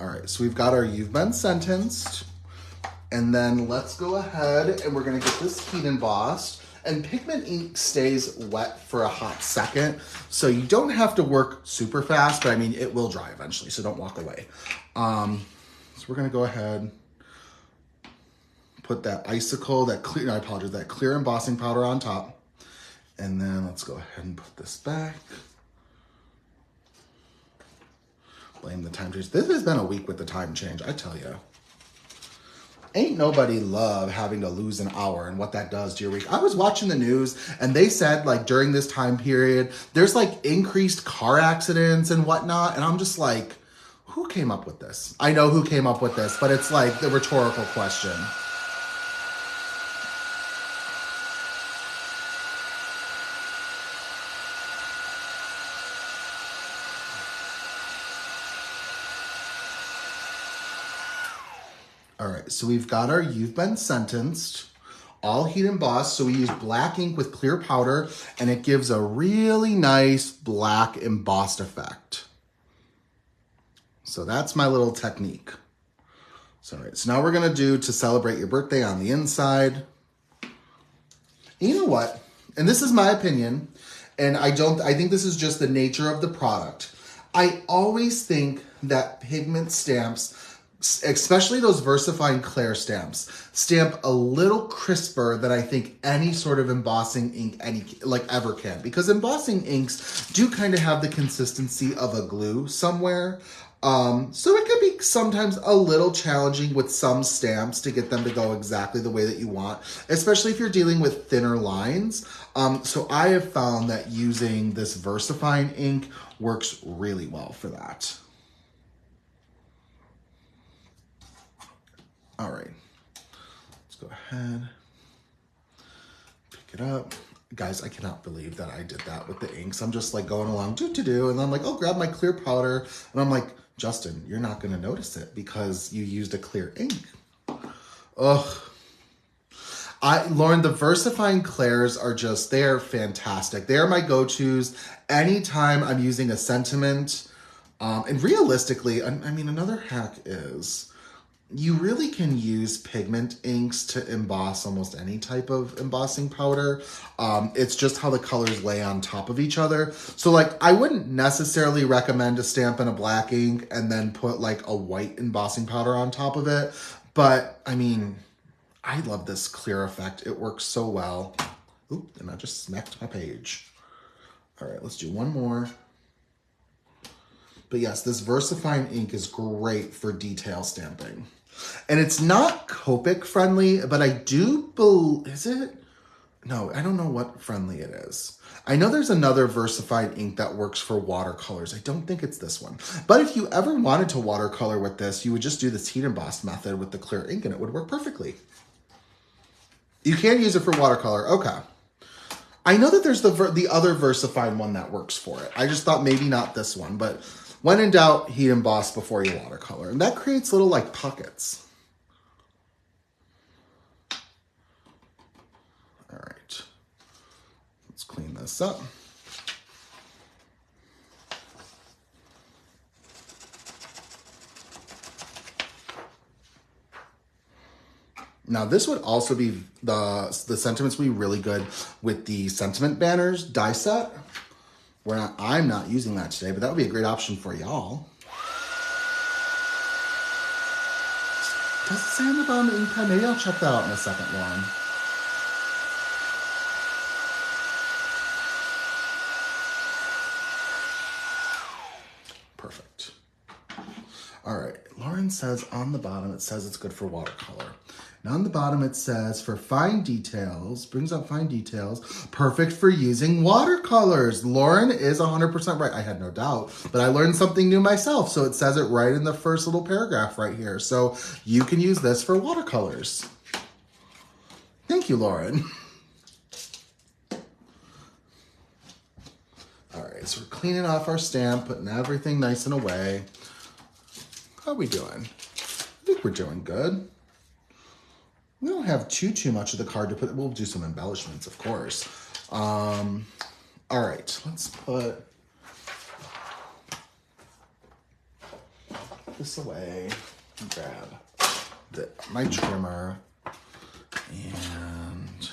All right, so we've got our You've Been Sentenced. And then let's go ahead and we're gonna get this heat embossed. And pigment ink stays wet for a hot second. So you don't have to work super fast, but I mean, it will dry eventually, so don't walk away. So we're gonna go ahead, put that icicle, that clear embossing powder on top. And then let's go ahead and put this back. Blame the time change. This has been a week with the time change, I tell you. Ain't nobody love having to lose an hour and what that does to your week. I was watching the news and they said like during this time period, there's like increased car accidents and whatnot. And I'm just like, who came up with this? I know who came up with this, but it's like the rhetorical question. All right, so we've got our You've Been Sentenced, all heat embossed. So we use black ink with clear powder and it gives a really nice black embossed effect. So that's my little technique. So, all right, so now we're gonna do To Celebrate Your Birthday on the inside. You know what? And this is my opinion, and I think this is just the nature of the product. I always think that pigment stamps, especially those VersaFine Clair stamps, stamp a little crisper than I think any sort of embossing ink ever can. Because embossing inks do kind of have the consistency of a glue somewhere. So it could be sometimes a little challenging with some stamps to get them to go exactly the way that you want, especially if you're dealing with thinner lines. So I have found that using this VersaFine ink works really well for that. All right, let's go ahead, pick it up. Guys, I cannot believe that I did that with the inks. I'm just like going along, and I'm like, oh, grab my clear powder. And I'm like, Justin, you're not gonna notice it because you used a clear ink. Ugh. Lauren, the VersaFine Clairs are just, they're fantastic. They're my go-tos anytime I'm using a sentiment. And realistically, I mean, another hack is, you really can use pigment inks to emboss almost any type of embossing powder. It's just how the colors lay on top of each other. So like, I wouldn't necessarily recommend to stamp in a black ink and then put like a white embossing powder on top of it. But I mean, I love this clear effect. It works so well. Oop, and I just smacked my page. All right, let's do one more. But yes, this VersaFine ink is great for detail stamping. And it's not Copic friendly, but I do believe, is it? No, I don't know what friendly it is. I know there's another VersaFine ink that works for watercolors. I don't think it's this one. But if you ever wanted to watercolor with this, you would just do this heat emboss method with the clear ink and it would work perfectly. You can use it for watercolor. Okay. I know that there's the other VersaFine one that works for it. I just thought maybe not this one, but when in doubt, heat emboss before you watercolor. And that creates little like pockets. All right. Let's clean this up. Now this would also be, the sentiments would be really good with the sentiment banners die set. I'm not using that today, but that would be a great option for y'all. Does it say on the bottom ink pen? Maybe I'll check that out in a second, Lauren. Perfect. All right, Lauren says on the bottom, it says it's good for watercolor. And on the bottom, it says for fine details, brings up fine details, perfect for using watercolors. Lauren is 100% right. I had no doubt, but I learned something new myself. So it says it right in the first little paragraph right here. So you can use this for watercolors. Thank you, Lauren. All right, so we're cleaning off our stamp, putting everything nice and away. How are we doing? I think we're doing good. We don't have too much of the card to put. We'll do some embellishments, of course. All right, let's put this away. Grab my trimmer and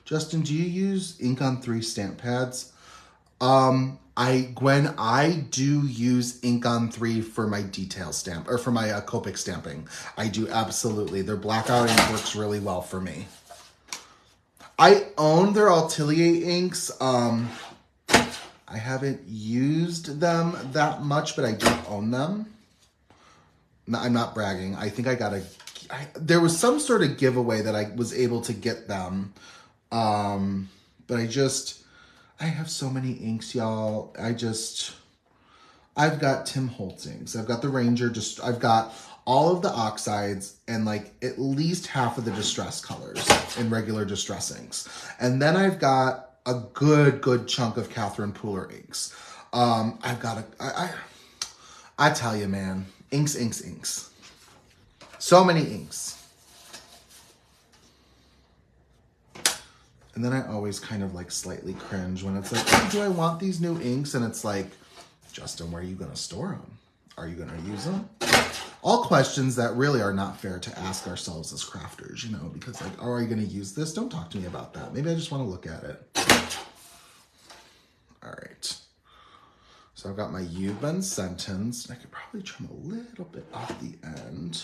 Justin, do you use ink on 3 stamp pads? Gwen, I do use ink on 3 for my detail stamp, or for my Copic stamping. I do, absolutely. Their blackout ink works really well for me. I own their Atelier inks. I haven't used them that much, but I do own them. No, I'm not bragging. I think I got there was some sort of giveaway that I was able to get them. But I have so many inks, y'all. I've got Tim Holtz inks. I've got the Ranger, I've got all of the oxides and like at least half of the distress colors in regular distress inks. And then I've got a good chunk of Catherine Pooler inks. I've got I tell you, man, inks. So many inks. And then I always kind of like slightly cringe when it's like, oh, do I want these new inks? And it's like, Justin, where are you going to store them? Are you going to use them? All questions that really are not fair to ask ourselves as crafters, you know, because like, oh, are you going to use this? Don't talk to me about that. Maybe I just want to look at it. All right. So I've got my You've Been Sentenced. I could probably trim a little bit off the end.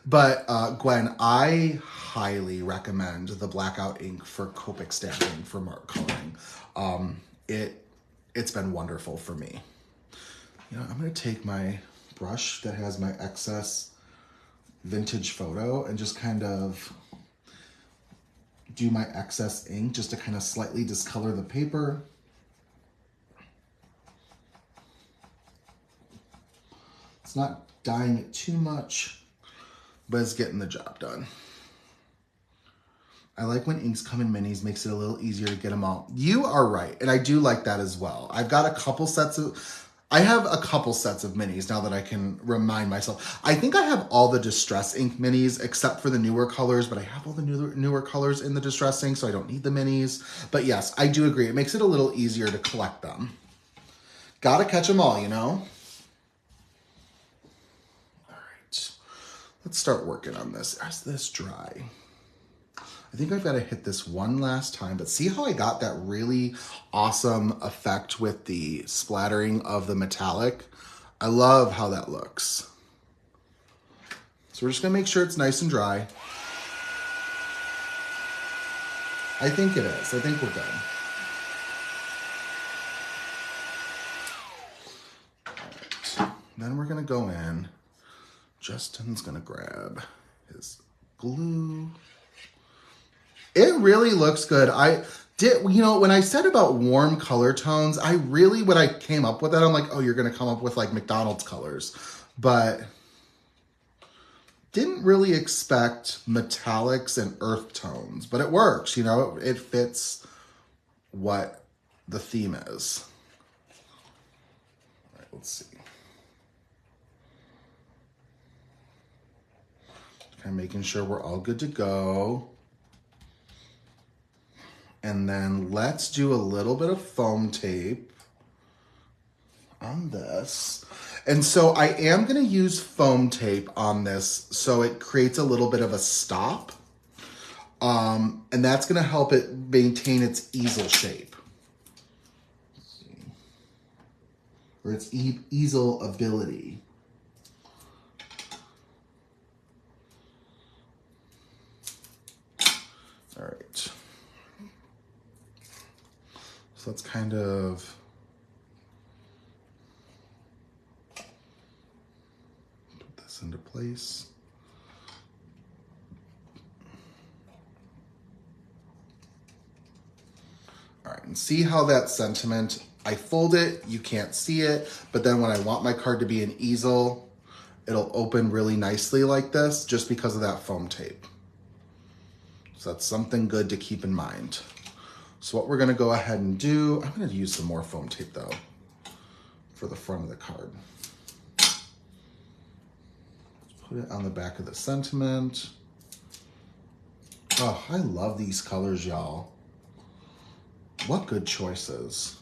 But Gwen, I highly recommend the blackout ink for Copic stamping for mark coloring. It's been wonderful for me. You know, I'm gonna take my brush that has my excess vintage photo and just kind of do my excess ink just to kind of slightly discolor the paper. It's not dyeing it too much, but it's getting the job done. I like when inks come in minis, makes it a little easier to get them out. You are right, and I do like that as well. I have a couple sets of minis now that I can remind myself. I think I have all the Distress ink minis except for the newer colors, but I have all the newer colors in the Distress ink, so I don't need the minis. But yes, I do agree. It makes it a little easier to collect them. Gotta catch them all, you know? Let's start working on this. Is this dry? I think I've got to hit this one last time, but see how I got that really awesome effect with the splattering of the metallic? I love how that looks. So we're just gonna make sure it's nice and dry. I think it is. I think we're good. All right. Then we're gonna go in. Justin's gonna grab his glue. It really looks good. I did, you know, when I said about warm color tones, when I came up with that, I'm like, oh, you're gonna come up with like McDonald's colors. But didn't really expect metallics and earth tones, but it works, you know, it fits what the theme is. All right, let's see. Kind of making sure we're all good to go. And then let's do a little bit of foam tape on this. And so I am going to use foam tape on this so it creates a little bit of a stop. And that's going to help it maintain its easel shape. Or its easel ability. All right. So let's kind of put this into place. All right, and see how that sentiment, I fold it, you can't see it, but then when I want my card to be an easel, it'll open really nicely like this just because of that foam tape. So that's something good to keep in mind. So what we're gonna go ahead and do, I'm gonna use some more foam tape though for the front of the card. Put it on the back of the sentiment. Oh, I love these colors, y'all. What good choices.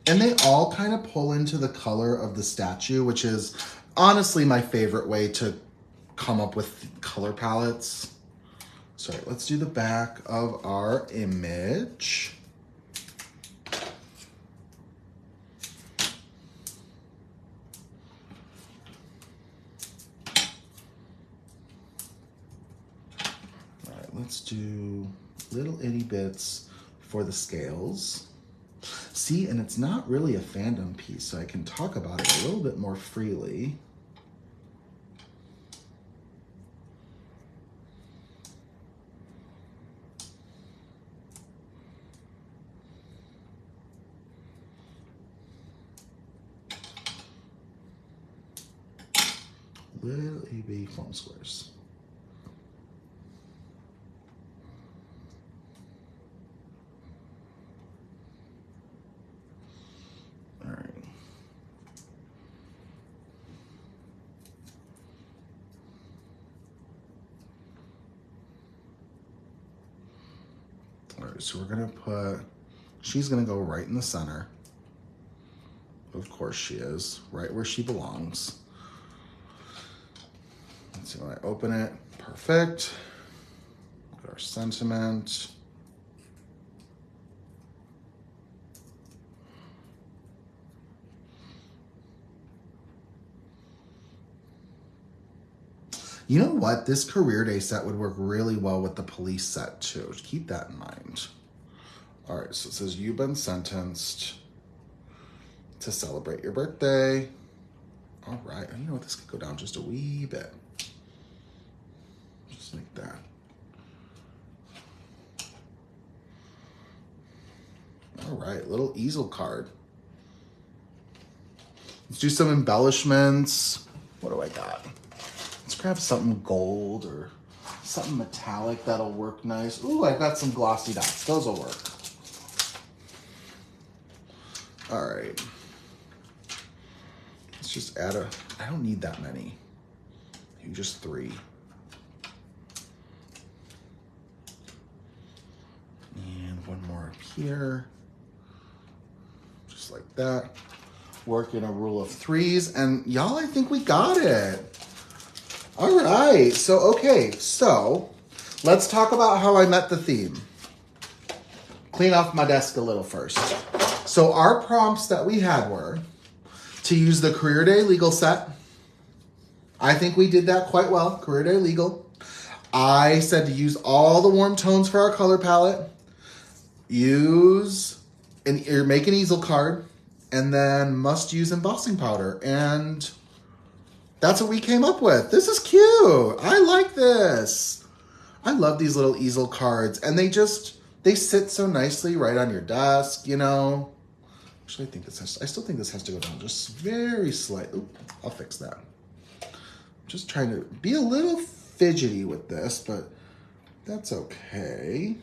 And they all kind of pull into the color of the statue, which is honestly my favorite way to come up with color palettes. So let's do the back of our image. All right, let's do little itty bits for the scales. See, and it's not really a fandom piece, so I can talk about it a little bit more freely. Little itty foam squares. All right. All right, so we're gonna put, she's gonna go right in the center. Of course she is, right where she belongs. Let's see when I open it. Perfect. Got our sentiment. You know what? This career day set would work really well with the police set too. Keep that in mind. All right, so it says you've been sentenced to celebrate your birthday. All right, you know what? This could go down just a wee bit. Just like that. All right, little easel card. Let's do some embellishments. What do I got? Let's grab something gold or something metallic that'll work nice. Ooh, I've got some glossy dots. Those will work. All right. Let's just add I don't need that many. Maybe just 3. And one more up here. Just like that. Work in a rule of 3s. And y'all, I think we got it. All right, so let's talk about how I met the theme. Clean off my desk a little first. So our prompts that we had were to use the Career Day Legal set. I think we did that quite well, Career Day Legal. I said to use all the warm tones for our color palette. Make an easel card, and then must use embossing powder. And that's what we came up with. This is cute. I like this. I love these little easel cards, and they sit so nicely right on your desk, you know. Actually, I still think this has to go down just very slightly. Ooh, I'll fix that. Just trying to be a little fidgety with this, but that's okay.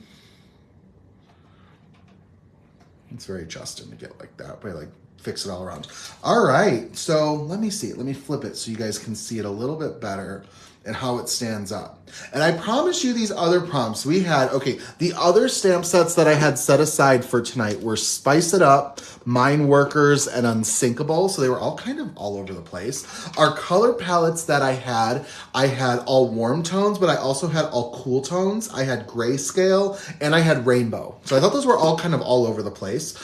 It's very Justin to get like that, but fix it all around. All right, so let me see it. Let me flip it so you guys can see it a little bit better and how it stands up. And I promise you these other prompts we had, the other stamp sets that I had set aside for tonight were Spice It Up, Mine Workers, and Unsinkable. So they were all kind of all over the place. Our color palettes that I had all warm tones, but I also had all cool tones. I had grayscale and I had rainbow. So I thought those were all kind of all over the place.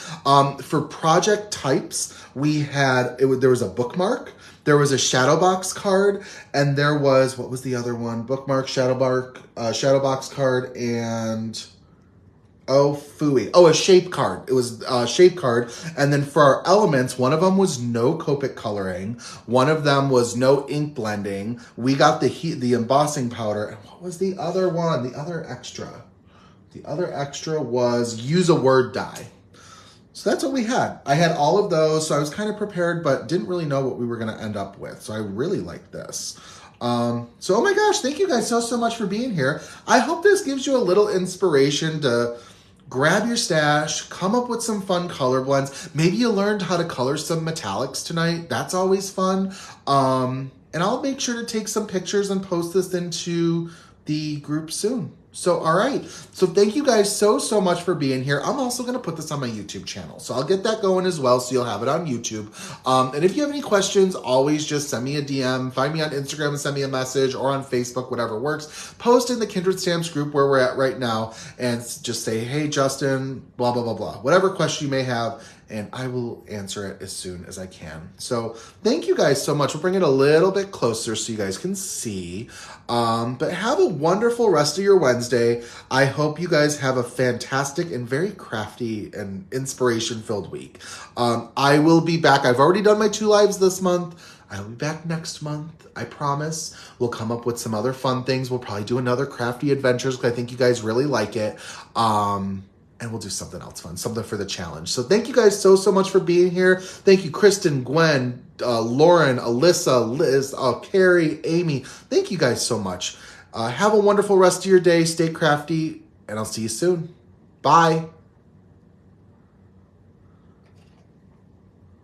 For project types, there was a bookmark, there was a shadow box card, and there was, what was the other one? Bookmark, shadow box card, and a shape card. It was a shape card. And then for our elements, one of them was no Copic coloring. One of them was no ink blending. We got the embossing powder. And what was the other one? The other extra. The other extra was use a word die. So that's what we had. I had all of those, so I was kind of prepared, but didn't really know what we were going to end up with. So I really like this. Oh my gosh, thank you guys so much for being here. I hope this gives you a little inspiration to grab your stash, come up with some fun color blends. Maybe you learned how to color some metallics tonight. That's always fun. And I'll make sure to take some pictures and post this into the group soon. So, all right. So thank you guys so much for being here. I'm also going to put this on my YouTube channel. So I'll get that going as well. So you'll have it on YouTube. And if you have any questions, always just send me a DM, find me on Instagram and send me a message, or on Facebook, whatever works. Post in the Kindred Stamps group where we're at right now and just say, hey, Justin, blah, blah, blah, blah. Whatever question you may have, and I will answer it as soon as I can. So thank you guys so much. We'll bring it a little bit closer so you guys can see. But have a wonderful rest of your Wednesday. I hope you guys have a fantastic and very crafty and inspiration-filled week. I will be back. I've already done my 2 lives this month. I'll be back next month, I promise. We'll come up with some other fun things. We'll probably do another crafty adventures because I think you guys really like it. And we'll do something else fun, something for the challenge. So thank you guys so much for being here. Thank you, Kristen, Gwen, Lauren, Alyssa, Liz, Carrie, Amy. Thank you guys so much. Have a wonderful rest of your day. Stay crafty, and I'll see you soon. Bye.